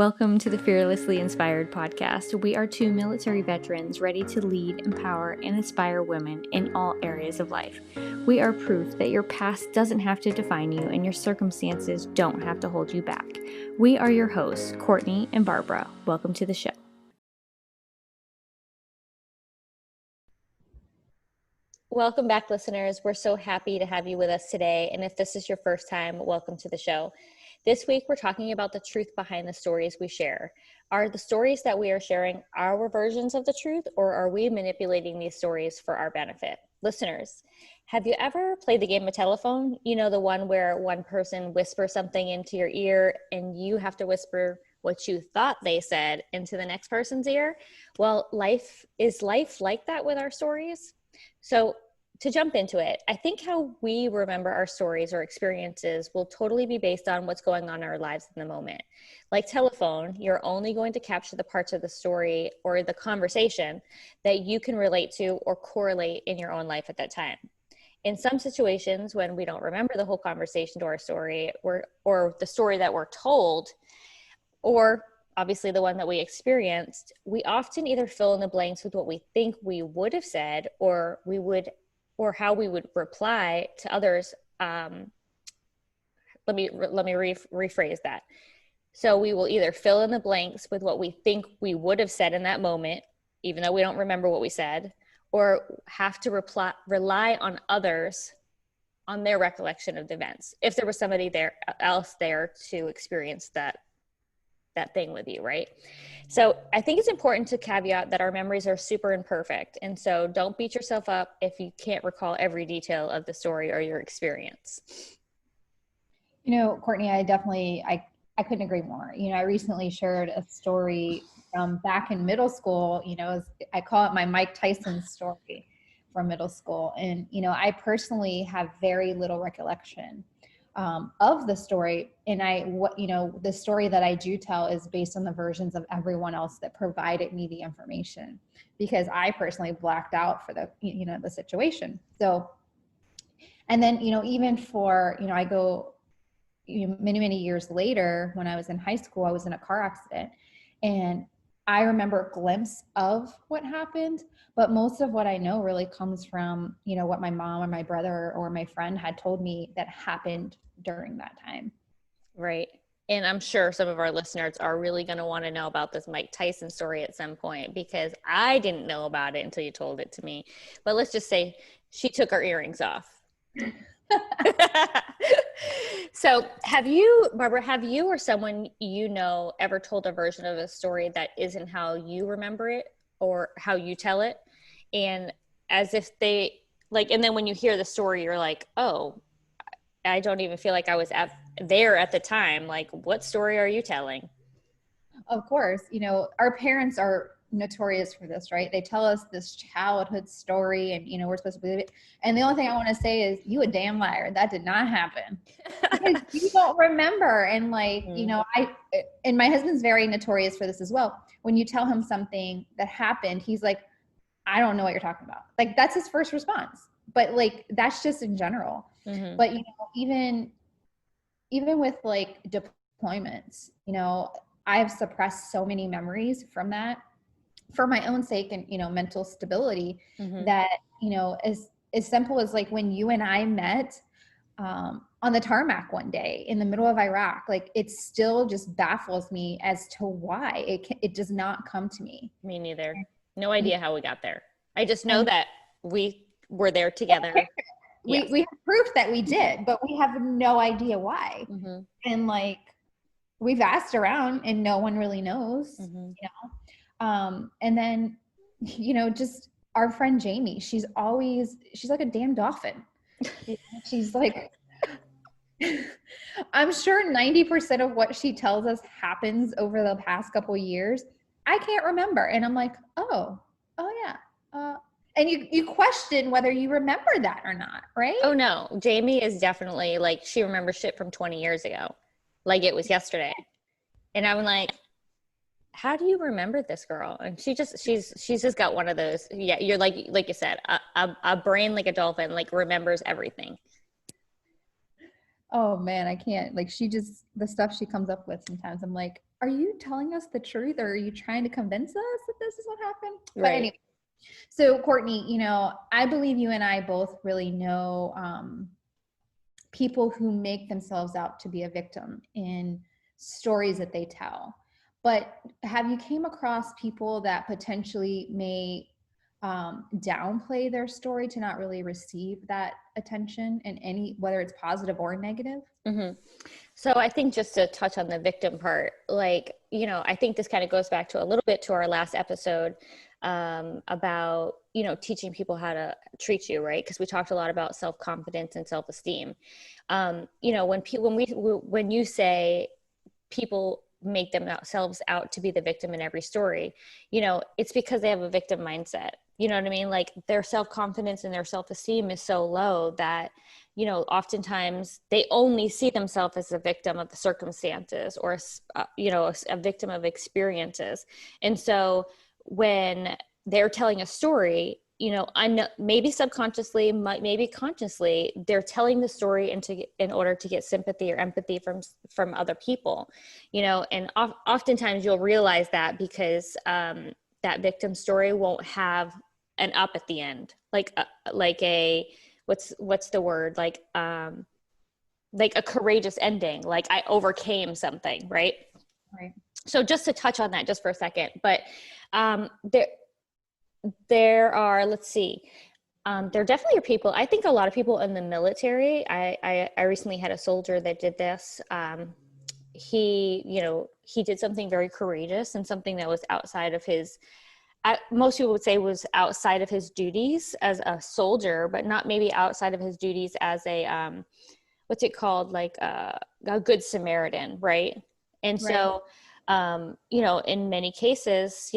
Welcome to the Fearlessly Inspired podcast. We are two military veterans ready to lead, empower, and inspire women in all areas of life. We are proof that your past doesn't have to define you and your circumstances don't have to hold you back. We are your hosts, Courtney and Barbara. Welcome to the show. Welcome back, listeners. We're so happy to have you with us today. And if this is your first time, welcome to the show. This week, we're talking about the truth behind the stories we share. Are the stories that we are sharing our versions of the truth, or are we manipulating these stories for our benefit? Listeners, have you ever played the game of telephone? You know, the one where one person whispers something into your ear and you have to whisper what you thought they said into the next person's ear? Well, is life like that with our stories? So to jump into it, I think how we remember our stories or experiences will totally be based on what's going on in our lives in the moment. Like telephone, you're only going to capture the parts of the story or the conversation that you can relate to or correlate in your own life at that time. In some situations, when we don't remember the whole conversation to our story or the story that we're told, or obviously the one that we experienced, we often either fill in the blanks with what we think we would have said or how we would reply to others. Let me rephrase that. So we will either fill in the blanks with what we think we would have said in that moment, even though we don't remember what we said, or have to rely on others on their recollection of the events, if there was somebody else there to experience that thing with you, right? So I think it's important to caveat that our memories are super imperfect. And so don't beat yourself up if you can't recall every detail of the story or your experience. You know, Courtney, I couldn't agree more. You know, I recently shared a story from back in middle school. You know, I call it my Mike Tyson story from middle school. And, you know, I personally have very little recollection of the story. And the story that I do tell is based on the versions of everyone else that provided me the information, because I personally blacked out for the situation. So, and then, even for, I go, many, many years later, when I was in high school, I was in a car accident, and I remember a glimpse of what happened, but most of what I know really comes from, what my mom or my brother or my friend had told me that happened during that time. Right. And I'm sure some of our listeners are really going to want to know about this Mike Tyson story at some point, because I didn't know about it until you told it to me. But let's just say she took her earrings off. So Barbara, have you or someone you know ever told a version of a story that isn't how you remember it or how you tell it? And as if and then when you hear the story, you're like, oh, I don't even feel like I was there at the time. Like, what story are you telling? Of course, our parents are notorious for this, right? They tell us this childhood story and, we're supposed to believe it. And the only thing I want to say is, you a damn liar. That did not happen. Because you don't remember. And and my husband's very notorious for this as well. When you tell him something that happened, he's like, I don't know what you're talking about. Like, that's his first response. But that's just in general. Mm-hmm. But, even with deployments, I have suppressed so many memories from that for my own sake and, mental stability, mm-hmm. that, as simple as when you and I met on the tarmac one day in the middle of Iraq, it still just baffles me as to why it does not come to me. Me neither. No idea how we got there. I just know that we were there together. We have proof that we did, but we have no idea why. Mm-hmm. And we've asked around and no one really knows, mm-hmm. And then, just our friend Jamie, she's like a damn dolphin. She's like, I'm sure 90% of what she tells us happens over the past couple of years. I can't remember. And I'm like, oh yeah. And you question whether you remember that or not, right? Oh no, Jamie is definitely she remembers shit from 20 years ago. Like it was yesterday. And I'm like, how do you remember this girl? And she's just got one of those. Yeah. You're like you said, a brain like a dolphin, remembers everything. Oh man, I can't. Like the stuff she comes up with sometimes, I'm like, are you telling us the truth or are you trying to convince us that this is what happened? But Right. anyway, so Courtney, I believe you and I both really know people who make themselves out to be a victim in stories that they tell. But have you came across people that potentially may downplay their story to not really receive that attention in any, whether it's positive or negative? Hmm. So I think just to touch on the victim part, like, I think this kind of goes back to a little bit to our last episode about, teaching people how to treat you, right? Because we talked a lot about self-confidence and self-esteem. When you say people make themselves out to be the victim in every story, it's because they have a victim mindset. You know what I mean? Like their self-confidence and their self-esteem is so low that, oftentimes they only see themselves as a victim of the circumstances or, a victim of experiences. And so when they're telling a story, I know maybe subconsciously, maybe consciously, they're telling the story in order to get sympathy or empathy from other people, and oftentimes you'll realize that because that victim story won't have an up at the end, like a what's the word, like a courageous ending, like I overcame something, right? Right. So just to touch on that just for a second, but um, there let's see, there definitely are people. I think a lot of people in the military. I recently had a soldier that did this. He did something very courageous and something that was outside of his. Most people would say was outside of his duties as a soldier, but not maybe outside of his duties as a what's it called, like a good Samaritan, right? And Right. so, in many cases,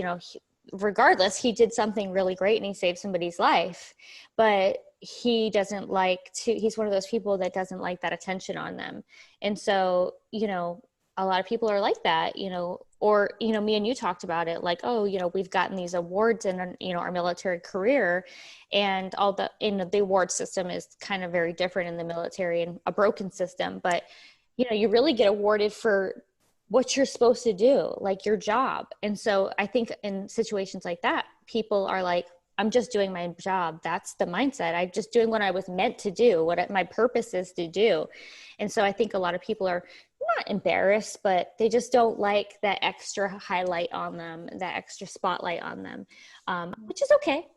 regardless, he did something really great and he saved somebody's life, but he doesn't like to, he's one of those people that doesn't like that attention on them. And so, a lot of people are like that, or, me and you talked about it, like, oh, we've gotten these awards in, our military career, and all the award system is kind of very different in the military and a broken system, but, you really get awarded for what you're supposed to do, like your job. And so I think in situations like that, people are like, I'm just doing my job. That's the mindset. I'm just doing what I was meant to do, my purpose is to do. And so I think a lot of people are not embarrassed, but they just don't like that extra highlight on them, that extra spotlight on them, which is okay.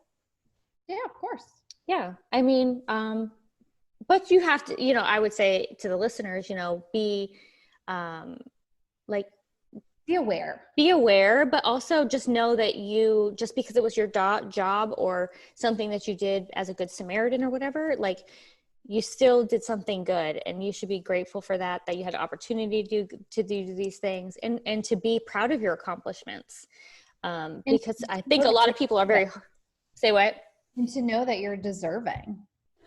Yeah, of course. Yeah. I mean, but you have to, I would say to the listeners, be, um, like, Be aware. be aware, but also just know that just because it was your job or something that you did as a good Samaritan or whatever, like you still did something good, and you should be grateful for that you had the opportunity to do these things, and to be proud of your accomplishments. And Because I to think know a that lot you're of people are very, say what? and to know that you're deserving.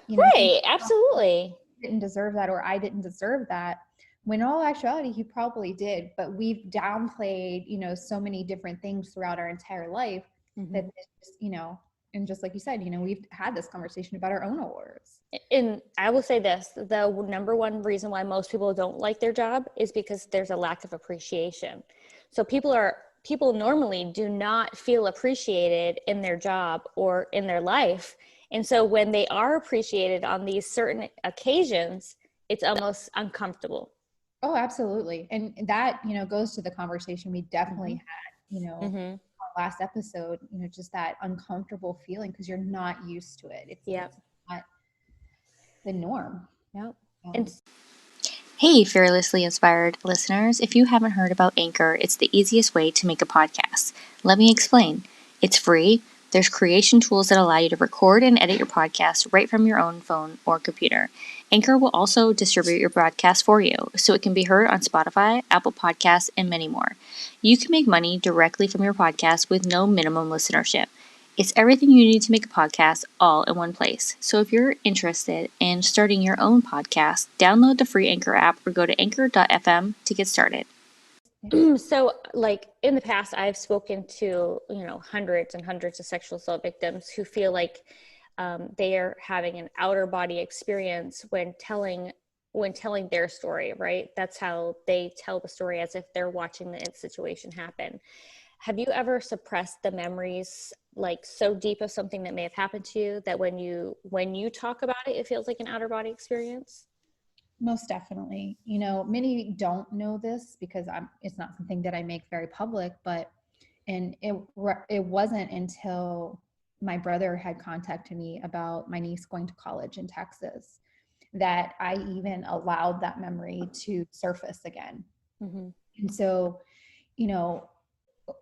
Think, Right. oh, Absolutely. I didn't deserve that or I didn't deserve that. When in all actuality, he probably did. But we've downplayed, so many different things throughout our entire life that, Mm-hmm. and just like you said, we've had this conversation about our own awards. And I will say this, the number one reason why most people don't like their job is because there's a lack of appreciation. So people normally do not feel appreciated in their job or in their life. And so when they are appreciated on these certain occasions, it's almost uncomfortable. Oh, absolutely. And that, goes to the conversation we definitely Mm-hmm. had, Mm-hmm. last episode, just that uncomfortable feeling because you're not used to it. Yeah. It's not the norm. Yep. And Um, Hey, fearlessly inspired listeners. If you haven't heard about Anchor, it's the easiest way to make a podcast. Let me explain. It's free. There's creation tools that allow you to record and edit your podcast right from your own phone or computer. Anchor will also distribute your broadcast for you, so it can be heard on Spotify, Apple Podcasts, and many more. You can make money directly from your podcast with no minimum listenership. It's everything you need to make a podcast all in one place. So if you're interested in starting your own podcast, download the free Anchor app or go to anchor.fm to get started. so, like in the past, I've spoken to, hundreds and hundreds of sexual assault victims who feel like they are having an outer body experience when telling when telling their story, right? That's how they tell the story, as if they're watching the situation happen. Have you ever suppressed the memories like so deep of something that may have happened to you that when you talk about it, it feels like an outer body experience? Most definitely. Many don't know this because it's not something that I make very public, but it wasn't until my brother had contacted me about my niece going to college in Texas that I even allowed that memory to surface again. Mm-hmm. And so, you know,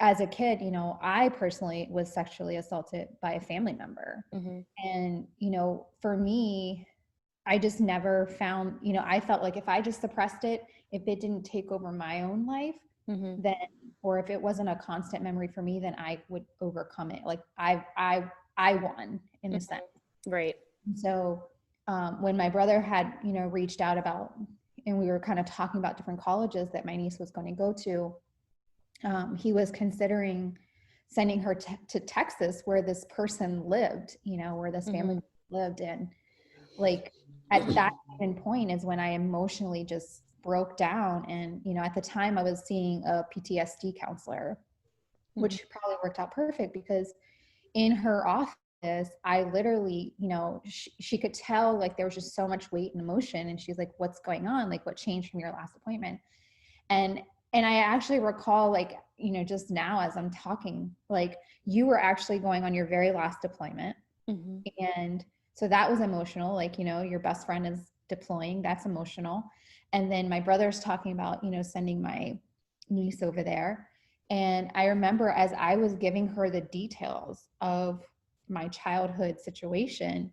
as a kid, I personally was sexually assaulted by a family member. Mm-hmm. And, for me, I just never found, I felt like if I just suppressed it, if it didn't take over my own life, Mm-hmm. then, or if it wasn't a constant memory for me, then I would overcome it. Like I won in a sense. Right. And so when my brother had, reached out about, and we were kind of talking about different colleges that my niece was going to go to, he was considering sending her to Texas where this person lived, where this family lived in. Like at that point is when I emotionally just broke down. And, at the time I was seeing a PTSD counselor, which probably worked out perfect because in her office, I literally, she could tell like there was just so much weight and emotion. And she's like, what's going on? Like what changed from your last appointment? And I actually recall like, just now as I'm talking, like you were actually going on your very last deployment. Mm-hmm. And so that was emotional. Like, your best friend is deploying. That's emotional. And then my brother's talking about, sending my niece over there. And I remember as I was giving her the details of my childhood situation,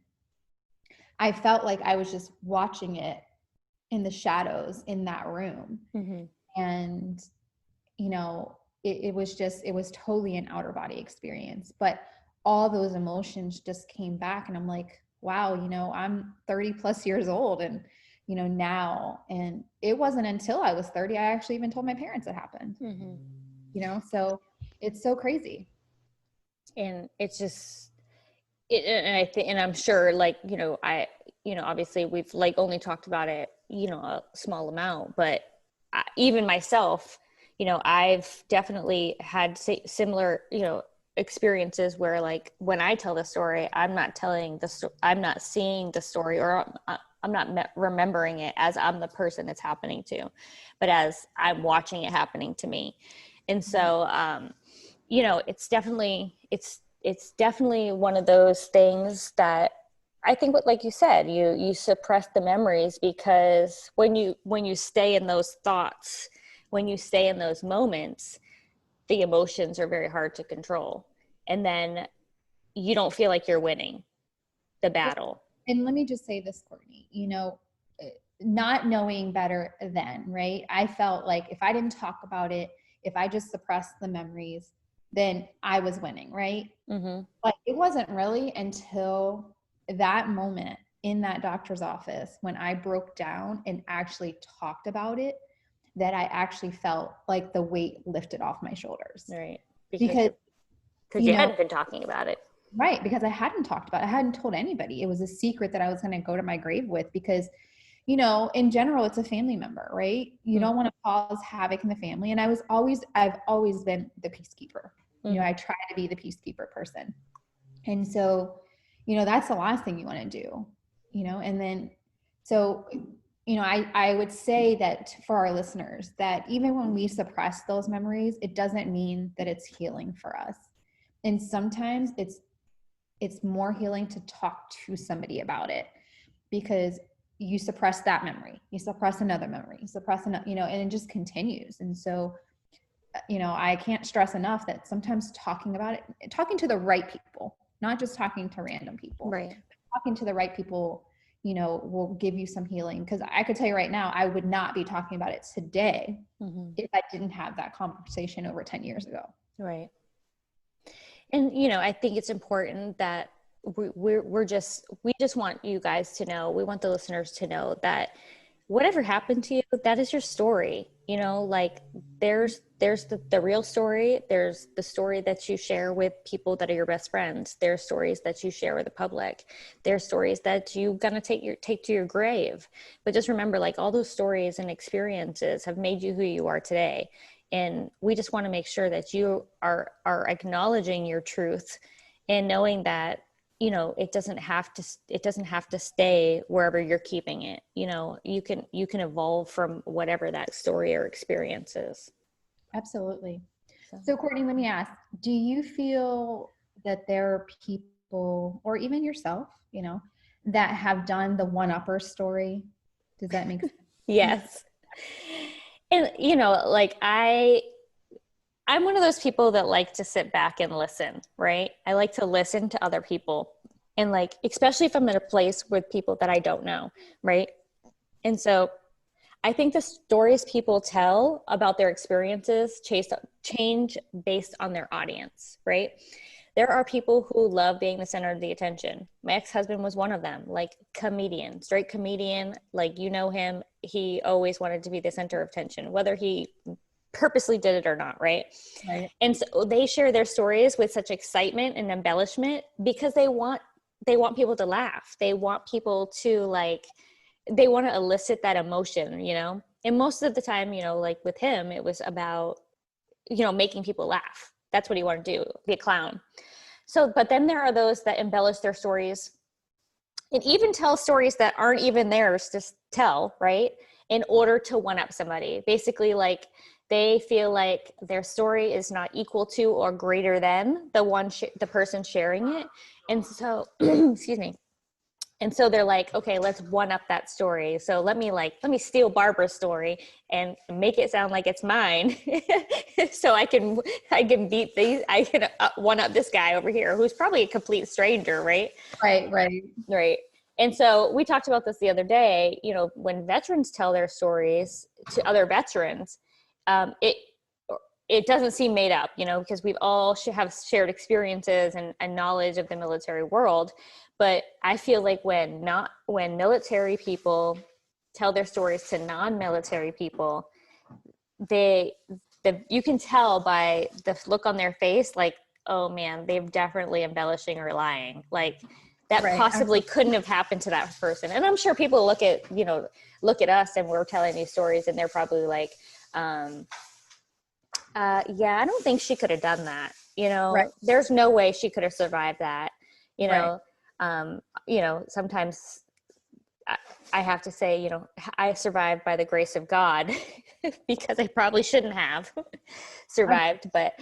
I felt like I was just watching it in the shadows in that room. Mm-hmm. And, it was totally an outer body experience, but all those emotions just came back and I'm like, wow, I'm 30 plus years old and, now, and it wasn't until I was 30, I actually even told my parents it happened, so it's so crazy. And it's just, and I think, and I'm sure like, obviously we've like only talked about it, a small amount, but even myself, I've definitely had similar, experiences where like when I tell the story, I'm not telling I'm not seeing the story, or I'm not remembering it as I'm the person it's happening to, but as I'm watching it happening to me. And so, it's definitely one of those things that I think what, like you said, you suppress the memories because when you stay in those thoughts, when you stay in those moments, the emotions are very hard to control. And then you don't feel like you're winning the battle. And let me just say this, Courtney, not knowing better then, right? I felt like if I didn't talk about it, if I just suppressed the memories, then I was winning, right? Mm-hmm. But it wasn't really until that moment in that doctor's office when I broke down and actually talked about it that I actually felt like the weight lifted off my shoulders. Right. Because you hadn't been talking about it. Right. Because I hadn't talked about it. I hadn't told anybody. It was a secret that I was going to go to my grave with because, in general, it's a family member, right? You don't want to cause havoc in the family. And I've always been the peacekeeper. I try to be the peacekeeper person. And so, that's the last thing you want to do, and then, so, I would say that for our listeners that even when we suppress those memories, it doesn't mean that it's healing for us. And sometimes it's more healing to talk to somebody about it because you suppress that memory, you suppress another memory, you suppress another, and it just continues. And so, I can't stress enough that sometimes talking about it, talking to the right people, not just talking to random people, right? Talking to the right people, will give you some healing. Because I could tell you right now, I would not be talking about it today if I didn't have that conversation over 10 years ago. Right. And, I think it's important that we just want you guys to know, we want the listeners to know that whatever happened to you, that is your story. You know, like there's the real story. There's the story that you share with people that are your best friends. There's stories that you share with the public. There's stories that you gonna take to your grave. But just remember, like, all those stories and experiences have made you who you are today. And we just want to make sure that you are acknowledging your truth and knowing that, you know, it doesn't have to stay wherever you're keeping it. You know, you can evolve from whatever that story or experience is. Absolutely. So Courtney, let me ask, do you feel that there are people, or even yourself, you know, that have done the one-upper story? Does that make sense? Yes. And, you know, like I'm one of those people that like to sit back and listen, right? I like to listen to other people, and, like, especially if I'm in a place with people that I don't know, right? And so I think the stories people tell about their experiences change based on their audience, right? There are people who love being the center of the attention. My ex-husband was one of them, like comedian, straight comedian, like, you know him, he always wanted to be the center of attention, whether he purposely did it or not, right? Right. And so they share their stories with such excitement and embellishment because they want people to laugh. They want people to, like, they want to elicit that emotion, you know? And most of the time, you know, like with him, it was about, you know, making people laugh. That's what he wanted to do, be a clown. So, but then there are those that embellish their stories and even tell stories that aren't even theirs to tell, right? In order to one up somebody. Basically, like, they feel like their story is not equal to or greater than the person sharing it. And so, excuse me. And so they're like, okay, let's one up that story. So let me steal Barbara's story and make it sound like it's mine. So I can beat these, I can one up this guy over here who's probably a complete stranger, right? Right. And so we talked about this the other day, you know, when veterans tell their stories to other veterans, it doesn't seem made up, you know, because we've all have shared experiences and knowledge of the military world. But I feel like when military people tell their stories to non-military people, you can tell by the look on their face, like, oh man, they're definitely embellishing or lying. Like, that possibly couldn't have happened to that person. And I'm sure people look at us and we're telling these stories and they're probably like, yeah, I don't think she could have done that. You know, there's no way she could have survived that. You know, sometimes I have to say, you know, I survived by the grace of God because I probably shouldn't have survived, but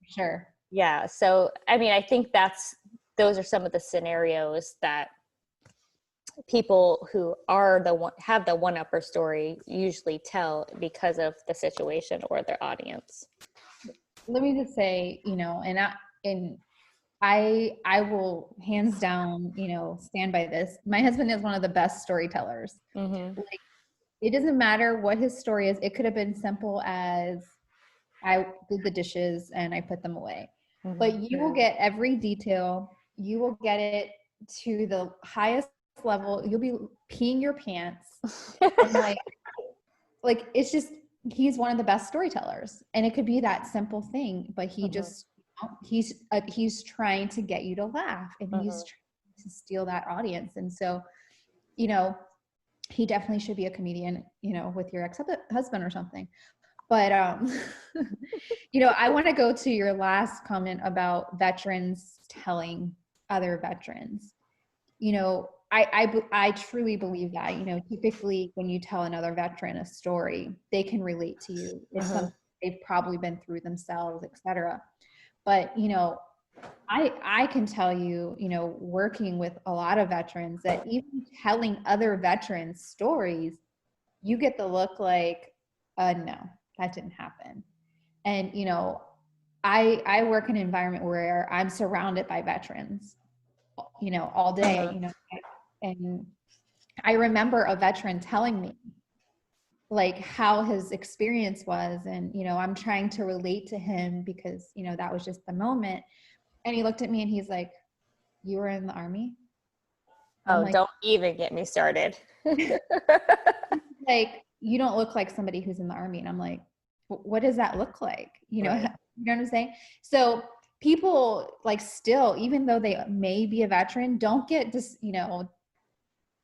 sure. Yeah. So, I mean, I think those are some of the scenarios that people who have the one upper story usually tell because of the situation or their audience. Let me just say, you know, I will hands down, you know, stand by this. My husband is one of the best storytellers. Mm-hmm. Like, it doesn't matter what his story is. It could have been simple as I did the dishes and I put them away. Mm-hmm. But you will get every detail. You will get it to the highest level. You'll be peeing your pants. And like it's just, he's one of the best storytellers. And it could be that simple thing, but he just, he's trying to get you to laugh, and he's trying to steal that audience. And so, you know, he definitely should be a comedian, you know, with your ex-husband or something. But, you know, I want to go to your last comment about veterans telling other veterans. You know, I truly believe that, you know, typically when you tell another veteran a story, they can relate to you. It's something they've probably been through themselves, etc. But, you know, I can tell you, you know, working with a lot of veterans, that even telling other veterans stories, you get the look like, no, that didn't happen. And, you know, I work in an environment where I'm surrounded by veterans, you know, all day, you know, and I remember a veteran telling me like how his experience was. And, you know, I'm trying to relate to him because, you know, that was just the moment. And he looked at me and he's like, "You were in the Army?" Oh, like, don't even get me started. like, you don't look like somebody who's in the army. And I'm like, what does that look like? You know, Right. you know what I'm saying? So people like still, even though they may be a veteran, don't get this, you know,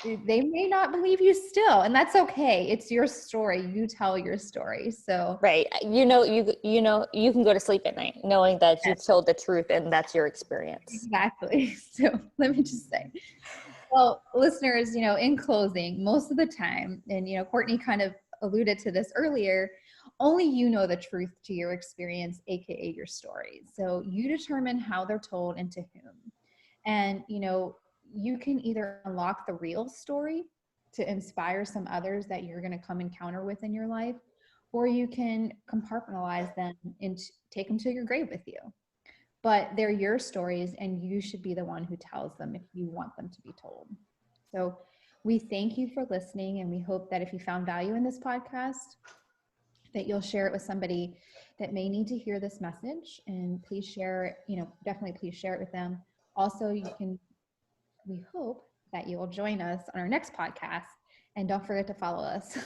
they may not believe you still, and that's okay. It's your story. You tell your story. So Right. You can go to sleep at night knowing that you've told the truth and that's your experience. exactly. So let me just say, well, listeners, you know, in closing, most of the time, and you know, Courtney kind of alluded to this earlier, only you know the truth to your experience, aka your story. So you determine how they're told and to whom. And you know, you can either unlock the real story to inspire some others that you're going to come encounter with in your life, or you can compartmentalize them and take them to your grave with you. But they're your stories, and you should be the one who tells them if you want them to be told. So we thank you for listening, and we hope that if you found value in this podcast, that you'll share it with somebody that may need to hear this message. And please share, you know, definitely please share it with them. Also, we hope that you will join us on our next podcast. And don't forget to follow us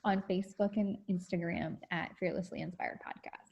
on Facebook and Instagram at Fearlessly Inspired Podcast.